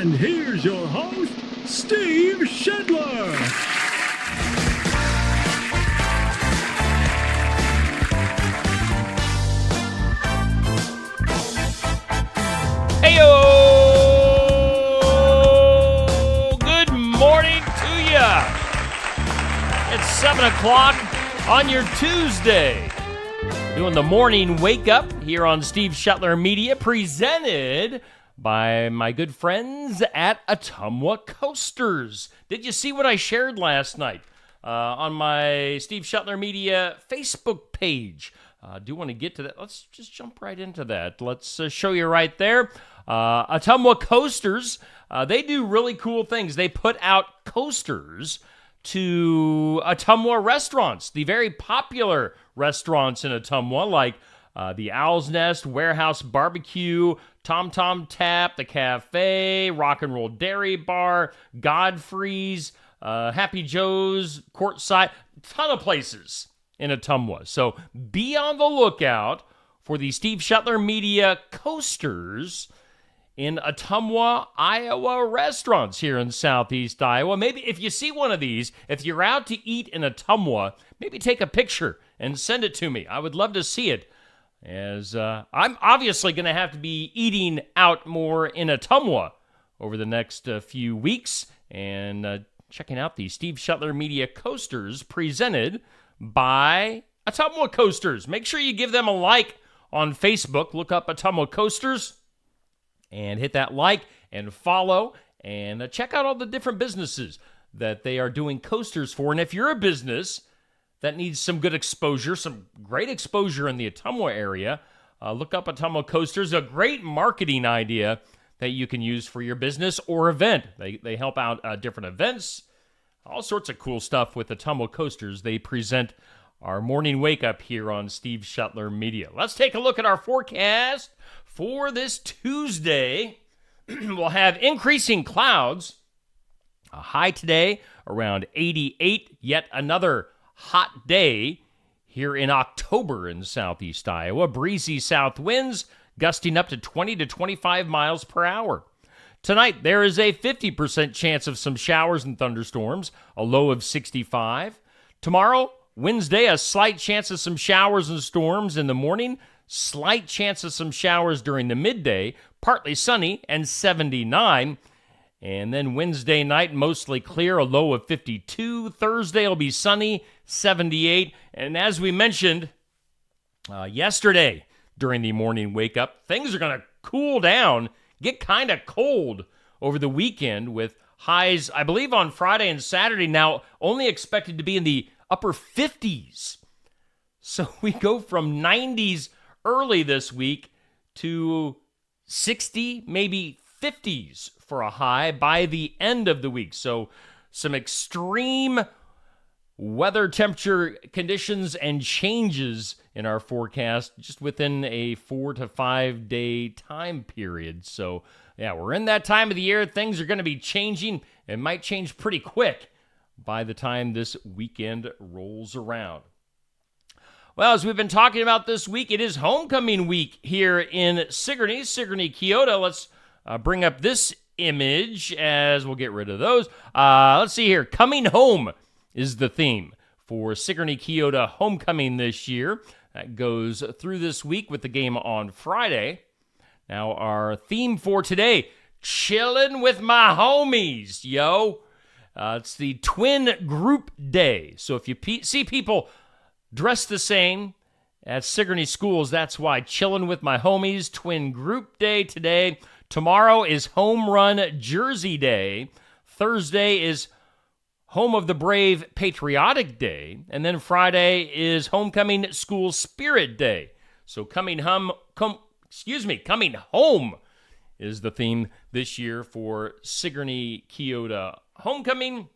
And here's your host, Steve Shedler. Heyo! Good morning to ya. It's 7 o'clock on your Tuesday. Doing the morning wake up here on Steve Shutler Media, presented by my good friends at Ottumwa Coasters. Did you see what I shared last night on my Steve Shutler Media Facebook page? Do want to get to that? Let's just jump right into that. Let's show you right there. Ottumwa Coasters, they do really cool things. They put out coasters to Ottumwa restaurants, the very popular restaurants in Ottumwa, like the Owl's Nest, Warehouse Barbecue, Tom Tom Tap, The Cafe, Rock and Roll Dairy Bar, Godfrey's, Happy Joe's, Courtside, ton of places in Ottumwa. So be on the lookout for the Steve Shutler Media coasters in Ottumwa, Iowa restaurants here in Southeast Iowa. Maybe if you see one of these, if you're out to eat in Ottumwa, maybe take a picture and send it to me. I would love to see it, as I'm obviously going to have to be eating out more in Ottumwa over the next few weeks, and checking out the Steve Shutler Media coasters presented by Ottumwa Coasters. Make sure you give them a like on Facebook. Look up Ottumwa Coasters and hit that like and follow, and check out all the different businesses that they are doing coasters for. And if you're a business that needs some good exposure, some great exposure in the Ottumwa area, look up Ottumwa Coasters, a great marketing idea that you can use for your business or event. They help out different events, all sorts of cool stuff with Ottumwa Coasters. They present our morning wake up here on Steve Shutler Media. Let's take a look at our forecast for this Tuesday. We'll have increasing clouds. A high today around 88. Yet another hot day here in October in Southeast Iowa. Breezy south winds gusting up to 20 to 25 miles per hour. Tonight, there is a 50% chance of some showers and thunderstorms, a low of 65. Tomorrow, Wednesday, a slight chance of some showers and storms in the morning, slight chance of some showers during the midday, partly sunny and 79. And then Wednesday night, mostly clear, a low of 52. Thursday will be sunny, 78. And as we mentioned yesterday during the morning wake up, things are going to cool down, get kind of cold over the weekend, with highs, I believe, on Friday and Saturday now only expected to be in the upper 50s. So we go from 90s early this week to 60, maybe 50s for a high by the end of the week. So some extreme weather temperature conditions and changes in our forecast just within a 4 to 5 day time period. So yeah, we're in that time of the year. Things are going to be changing. It might change pretty quick by the time this weekend rolls around. Well, as we've been talking about this week, it is homecoming week here in Sigourney, Keota. Let's bring up this image as we'll get rid of those. Let's see here. Coming home is the theme for Sigourney, Keota homecoming this year. That goes through this week with the game on Friday. Now, our theme for today, chilling with my homies, yo. It's the twin group day. So if you see people dressed the same at Sigourney schools, that's why. Chilling with my homies, twin group day today. Tomorrow is home run jersey day. Thursday is home of the brave patriotic day. And then Friday is homecoming school spirit day. So coming home is the theme this year for Sigourney Keota homecoming.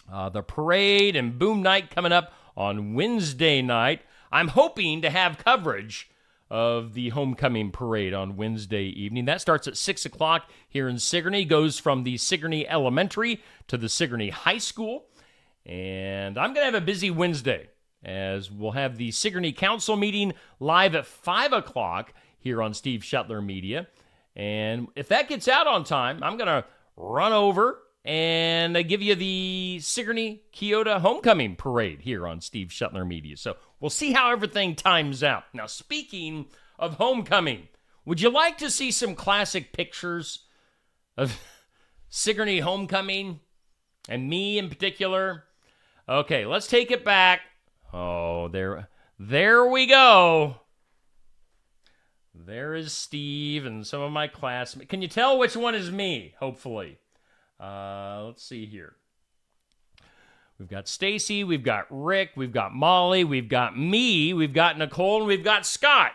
The parade and boom night coming up on Wednesday night. I'm hoping to have coverage of the homecoming parade on Wednesday evening. That starts at 6 o'clock here in Sigourney, goes from the Sigourney Elementary to the Sigourney High School. And I'm going to have a busy Wednesday, as we'll have the Sigourney Council meeting live at 5 o'clock here on Steve Shutler Media. And if that gets out on time, I'm going to run over and give you the Sigourney Keota Homecoming Parade here on Steve Shetler Media. So we'll see how everything times out. Now, speaking of homecoming, would you like to see some classic pictures of Sigourney Homecoming and me in particular? Okay, let's take it back. Oh, there we go. There is Steve and some of my classmates. Can you tell which one is me, hopefully? Let's see here. We've got Stacy, we've got Rick, we've got Molly, we've got me, we've got Nicole, and we've got Scott.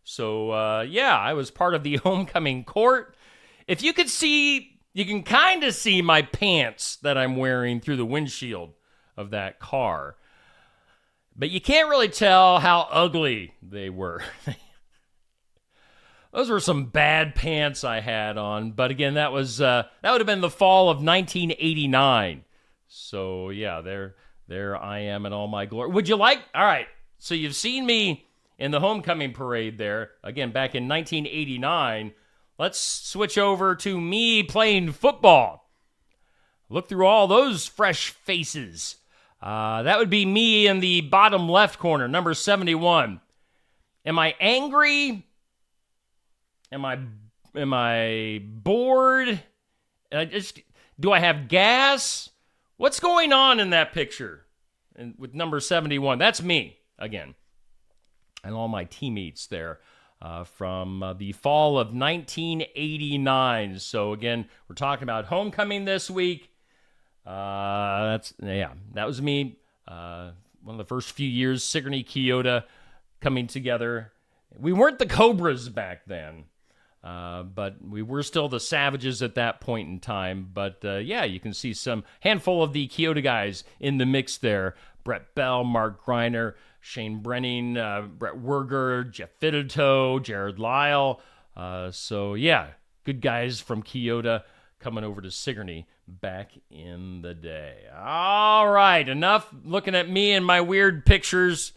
So, I was part of the homecoming court. If you could see, you can kind of see my pants that I'm wearing through the windshield of that car. But you can't really tell how ugly they were. Those were some bad pants I had on. But again, that would have been the fall of 1989. So, yeah, there I am in all my glory. Would you like? All right. So you've seen me in the homecoming parade there, again, back in 1989. Let's switch over to me playing football. Look through all those fresh faces. That would be me in the bottom left corner, number 71. Am I angry? Am I bored? Do I have gas? What's going on in that picture? And with number 71, that's me again, and all my teammates there from the fall of 1989. So again, we're talking about homecoming this week. That was me. One of the first few years, Sigourney Keota coming together. We weren't the Cobras back then. But we were still the Savages at that point in time. But you can see some handful of the Keota guys in the mix there. Brett Bell, Mark Greiner, Shane Brenning, Brett Werger, Jeff Fidito, Jared Lyle. Good guys from Keota coming over to Sigourney back in the day. All right, enough looking at me and my weird pictures.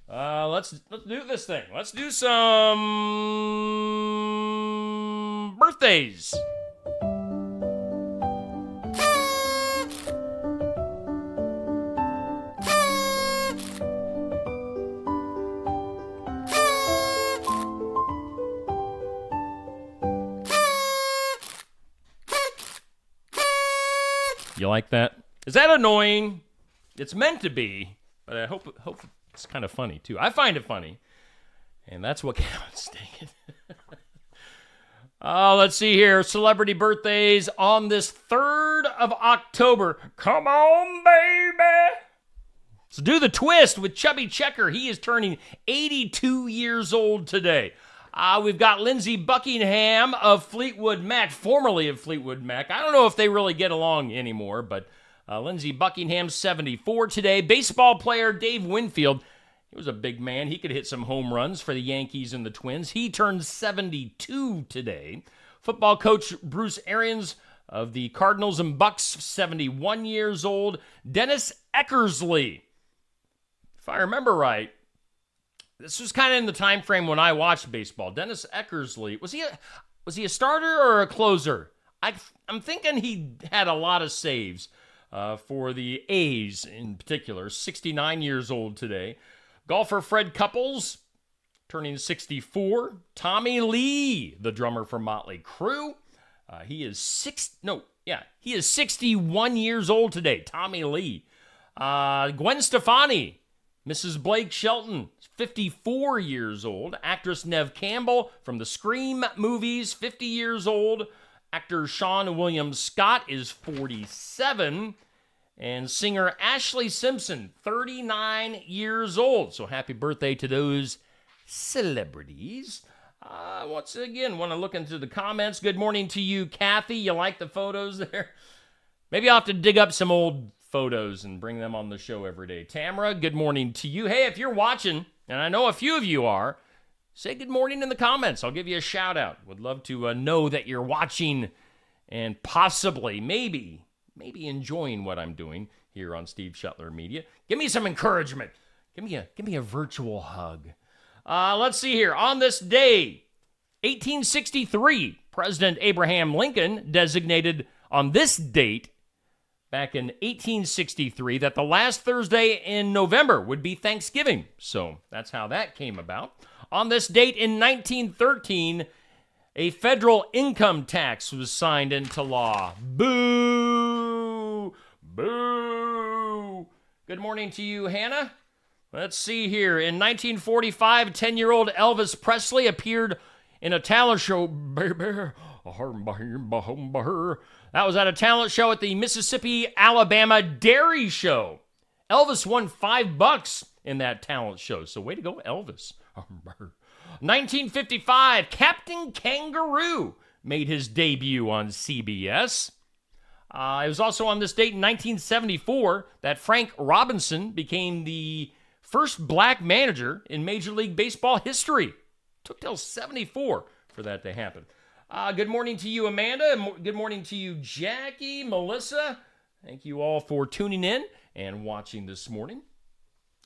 Let's do this thing. Let's do some birthdays. You like that? Is that annoying? It's meant to be, but I hope it's kind of funny, too. I find it funny, and that's what counts. Dang it. Let's see here. Celebrity birthdays on this 3rd of October. Come on, baby. Let's do the twist with Chubby Checker. He is turning 82 years old today. We've got Lindsey Buckingham of Fleetwood Mac, formerly of Fleetwood Mac. I don't know if they really get along anymore, but Lindsey Buckingham, 74 today. Baseball player Dave Winfield. He was a big man. He could hit some home runs for the Yankees and the Twins. He turned 72 today. Football coach Bruce Arians of the Cardinals and Bucks, 71 years old. Dennis Eckersley. If I remember right, this was kind of in the time frame when I watched baseball. Dennis Eckersley, was he a starter or a closer? I'm thinking he had a lot of saves for the A's in particular. 69 years old today. Golfer Fred Couples, turning 64. Tommy Lee, the drummer for Motley Crue. He is 61 years old today. Tommy Lee. Gwen Stefani, Mrs. Blake Shelton, 54 years old. Actress Neve Campbell from the Scream movies, 50 years old. Actor Sean William Scott is 47. And singer Ashley Simpson, 39 years old. So happy birthday to those celebrities. Once again, want to look into the comments. Good morning to you, Kathy. You like the photos there? Maybe I'll have to dig up some old photos and bring them on the show every day. Tamara, good morning to you. Hey, if you're watching, and I know a few of you are, say good morning in the comments. I'll give you a shout out. Would love to know that you're watching and possibly, maybe enjoying what I'm doing here on Steve Shetler Media. Give me some encouragement. Give me a virtual hug. Let's see here. On this day, 1863, President Abraham Lincoln designated on this date, back in 1863, that the last Thursday in November would be Thanksgiving. So that's how that came about. On this date in 1913, a federal income tax was signed into law. Boo! Boo! Good morning to you, Hannah. Let's see here. In 1945, 10-year-old Elvis Presley appeared in a talent show. That was at a talent show at the Mississippi, Alabama Dairy Show. Elvis won $5 in that talent show. So way to go, Elvis. 1955, Captain Kangaroo made his debut on CBS. It was also on this date in 1974 that Frank Robinson became the first black manager in Major League Baseball history. Took till 74 for that to happen. Good morning to you, Amanda. Good morning to you, Jackie, Melissa. Thank you all for tuning in and watching this morning.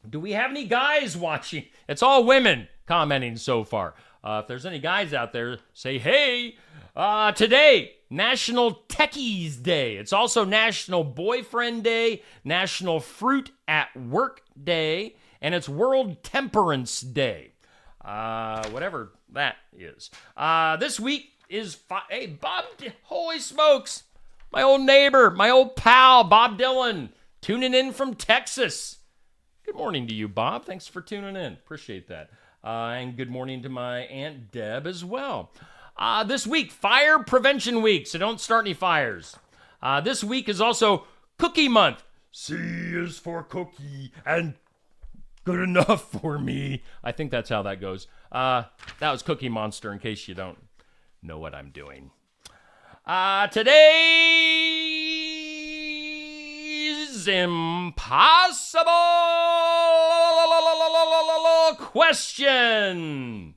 Do we have any guys watching? It's all women commenting so far. If there's any guys out there, say hey. Today, National Techies Day. It's also National Boyfriend Day, National Fruit at Work Day, and it's World Temperance Day. Whatever that is. This week is... Hey, Bob... Holy smokes! My old neighbor, my old pal, Bob Dylan, tuning in from Texas. Good morning to you, Bob. Thanks for tuning in. Appreciate that. And good morning to my Aunt Deb as well. This week, Fire Prevention Week, so don't start any fires. This week is also Cookie Month. C is for cookie and good enough for me. I think that's how that goes. That was Cookie Monster, in case you don't know what I'm doing. Today's impossible question.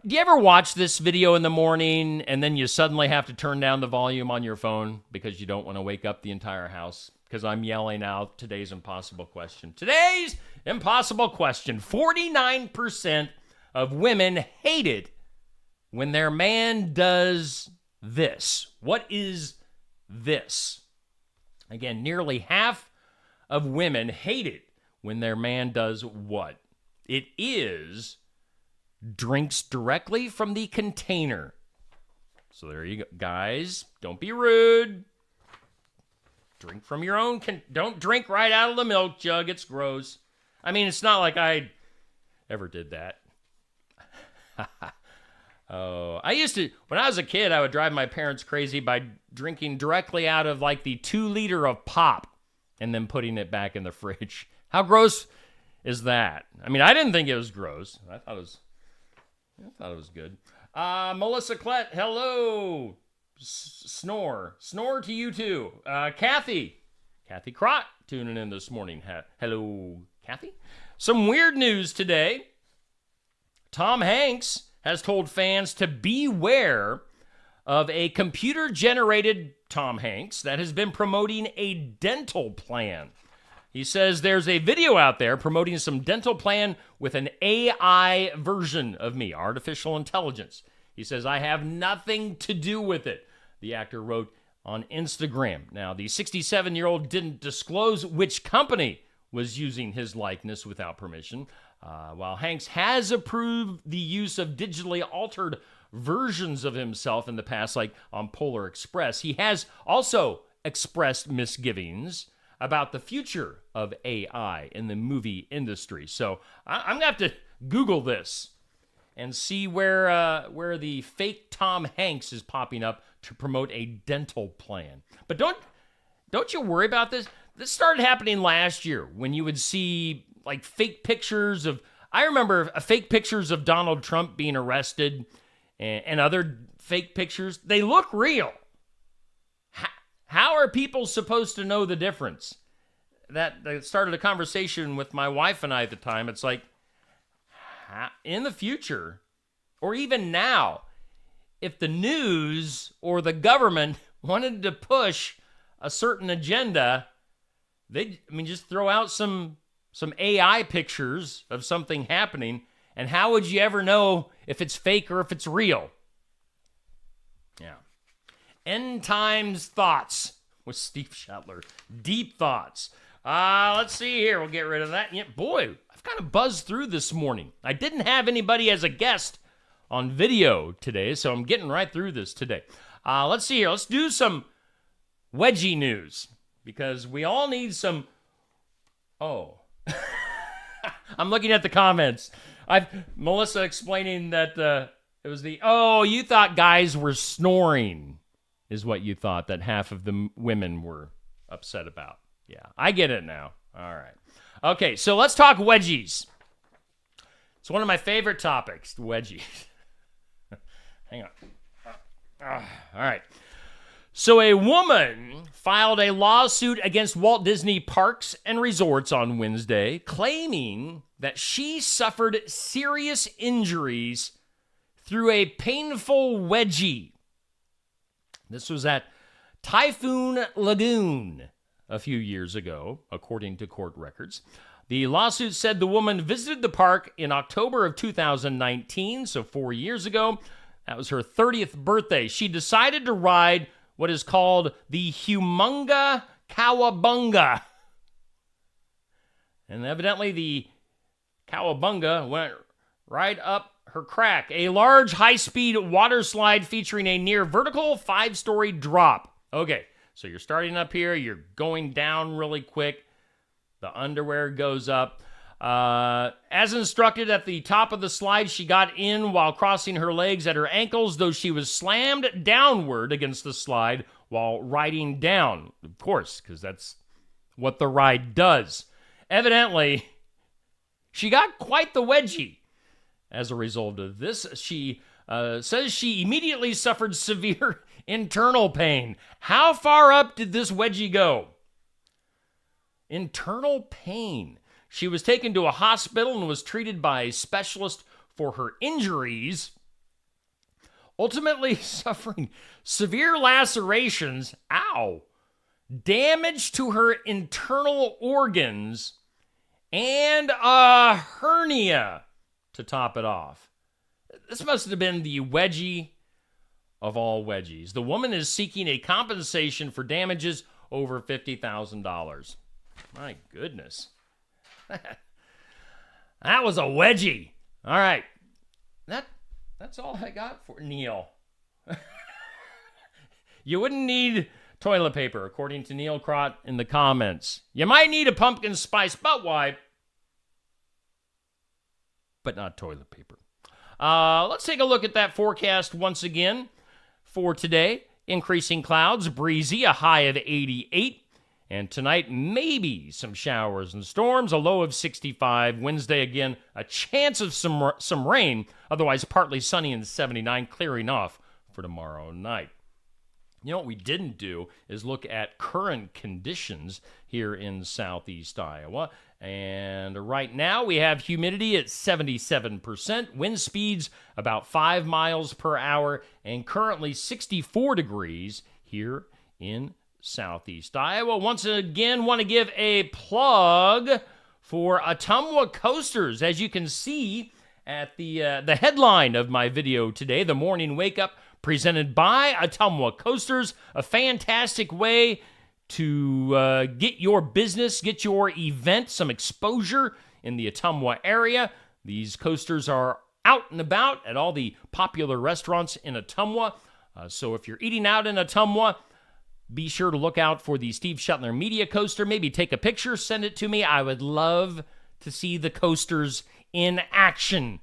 Do you ever watch this video in the morning and then you suddenly have to turn down the volume on your phone because you don't want to wake up the entire house? Because I'm yelling out today's impossible question. Today's impossible question. 49% of women hate it when their man does this. What is this? Again, nearly half of women hate it when their man does what? It is drinks directly from the container. So there you go. Guys, don't be rude. Drink from your own. Don't drink right out of the milk jug. It's gross. I mean, it's not like I ever did that. Oh, I used to, when I was a kid, I would drive my parents crazy by drinking directly out of like the 2 liter of pop and then putting it back in the fridge. How gross is that? I mean, I didn't think it was gross. I thought it was good. Melissa Klett, hello. Snore to you too. Kathy Crott tuning in this morning. Hello, Kathy. Some weird news today. Tom Hanks has told fans to beware of a computer-generated Tom Hanks that has been promoting a dental plan. He says there's a video out there promoting some dental plan with an AI version of me, artificial intelligence. He says, I have nothing to do with it, the actor wrote on Instagram. Now, the 67-year-old didn't disclose which company was using his likeness without permission. While Hanks has approved the use of digitally altered versions of himself in the past, like on Polar Express, he has also expressed misgivings about the future of AI in the movie industry. So I'm going to have to Google this and see where the fake Tom Hanks is popping up to promote a dental plan. But don't you worry about this. This started happening last year when you would see like fake pictures of, I remember fake pictures of Donald Trump being arrested and other fake pictures. They look real. How are people supposed to know the difference? That started a conversation with my wife and I at the time. It's like, in the future, or even now, if the news or the government wanted to push a certain agenda, just throw out some AI pictures of something happening, And how would you ever know if it's fake or if it's real? Yeah. End Times Thoughts with Steve Shetler. Deep thoughts. Let's see here. We'll get rid of that. Yeah, boy, I've kind of buzzed through this morning. I didn't have anybody as a guest on video today, so I'm getting right through this today. Let's see here. Let's do some wedgie news because we all need some... Oh. I'm looking at the comments. Melissa explaining that it was you thought guys were snoring is what you thought that half of the women were upset about. Yeah, I get it now. All right. Okay, so let's talk wedgies. It's one of my favorite topics, wedgies. Hang on. All right. So a woman filed a lawsuit against Walt Disney Parks and Resorts on Wednesday, claiming that she suffered serious injuries through a painful wedgie. This was at Typhoon Lagoon a few years ago, according to court records. The lawsuit said the woman visited the park in October of 2019, so 4 years ago. That was her 30th birthday. She decided to ride what is called the Humunga Cowabunga. And evidently the Cowabunga went right up her crack. A large high-speed water slide featuring a near vertical 5-story drop. Okay, so you're starting up here. You're going down really quick. The underwear goes up. As instructed at the top of the slide, she got in while crossing her legs at her ankles, though she was slammed downward against the slide while riding down. Of course, because that's what the ride does. Evidently, she got quite the wedgie. As a result of this, she says she immediately suffered severe internal pain. How far up did this wedgie go? Internal pain. She was taken to a hospital and was treated by a specialist for her injuries, ultimately suffering severe lacerations, damage to her internal organs, and a hernia to top it off. This must have been the wedgie of all wedgies. The woman is seeking a compensation for damages over $50,000. My goodness. That was a wedgie. All right. That's all I got for Neil. You wouldn't need toilet paper, according to Neil Crott in the comments. You might need a pumpkin spice butt wipe, but not toilet paper. Let's take a look at that forecast once again for today. Increasing clouds, breezy, a high of 88. And tonight, maybe some showers and storms, a low of 65. Wednesday, again, a chance of some rain. Otherwise, partly sunny and 79, clearing off for tomorrow night. You know what we didn't do is look at current conditions here in southeast Iowa. And right now, we have humidity at 77%, wind speeds about 5 miles per hour, and currently 64 degrees here in southeast Iowa. Once again, want to give a plug for Ottumwa Coasters. As you can see at the headline of my video today, the Morning Wake Up, presented by Ottumwa Coasters, a fantastic way to get your business, get your event some exposure in the Ottumwa area. These coasters are out and about at all the popular restaurants in Ottumwa. So if you're eating out in Ottumwa, be sure to look out for the Steve Shetler Media Coaster. Maybe take a picture, send it to me. I would love to see the coasters in action.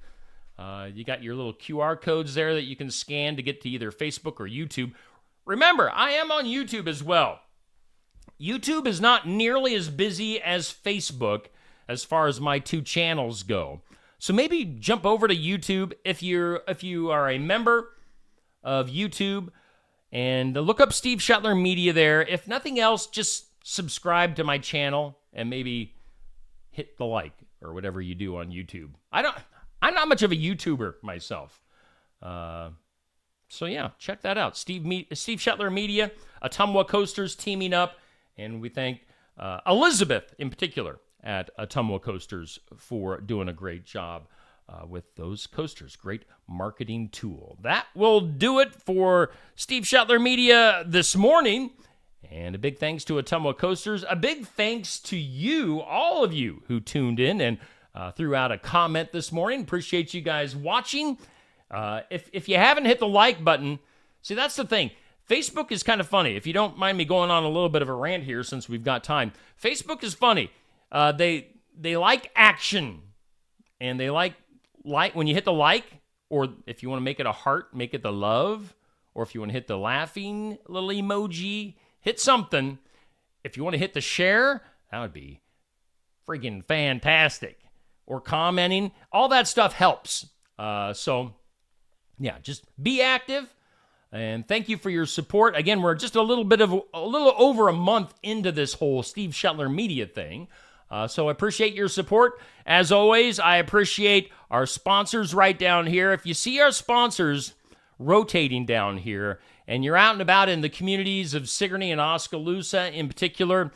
You got your little QR codes there that you can scan to get to either Facebook or YouTube. Remember, I am on YouTube as well. YouTube is not nearly as busy as Facebook as far as my two channels go. So maybe jump over to YouTube if you are a member of YouTube, and look up Steve Shetler Media there. If nothing else, just subscribe to my channel and maybe hit the like or whatever you do on YouTube. I'm not much of a YouTuber myself. So yeah, check that out. Steve Shetler Media, Ottumwa Coasters teaming up, and we thank Elizabeth in particular at Ottumwa Coasters for doing a great job. with those coasters. Great marketing tool. That will do it for Steve Shetler Media this morning. And a big thanks to Ottumwa Coasters. A big thanks to you, all of you who tuned in and threw out a comment this morning. Appreciate you guys watching. If you haven't hit the like button, see, that's the thing. Facebook is kind of funny. If you don't mind me going on a little bit of a rant here since we've got time. Facebook is funny. They like action. And they like when you hit the like, or if you want to make it a heart, make it the love. Or if you want to hit the laughing little emoji, hit something. If you want to hit the share, that would be friggin' fantastic. Or commenting, all that stuff helps. So, yeah, just be active. And thank you for your support. Again, we're just a little over a month into this whole Steve Shetler Media thing. So I appreciate your support. As always, I appreciate our sponsors right down here. If you see our sponsors rotating down here, and you're out and about in the communities of Sigourney and Oskaloosa in particular,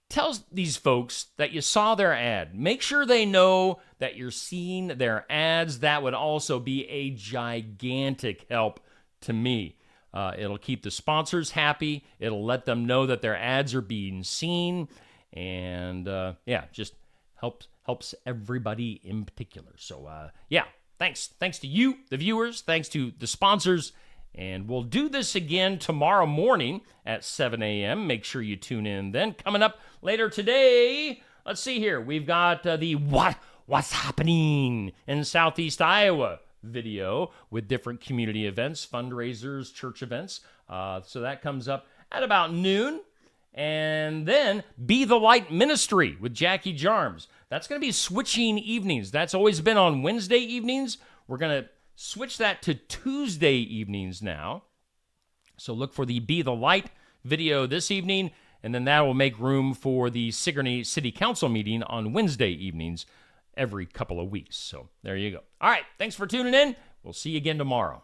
tell these folks that you saw their ad. Make sure they know that you're seeing their ads. That would also be a gigantic help to me. It'll keep the sponsors happy. It'll let them know that their ads are being seen. And, just helps everybody in particular. So, thanks. Thanks to you, the viewers. Thanks to the sponsors. And we'll do this again tomorrow morning at 7 a.m. Make sure you tune in then. Coming up later today, let's see here. We've got the What's Happening in Southeast Iowa video with different community events, fundraisers, church events. So that comes up at about noon. And then Be the Light Ministry with Jackie Jarms. That's going to be switching evenings. That's always been on Wednesday evenings. We're going to switch that to Tuesday evenings now. So look for the Be the Light video this evening, and then that will make room for the Sigourney City Council meeting on Wednesday evenings every couple of weeks. So there you go. All right, thanks for tuning in. We'll see you again tomorrow.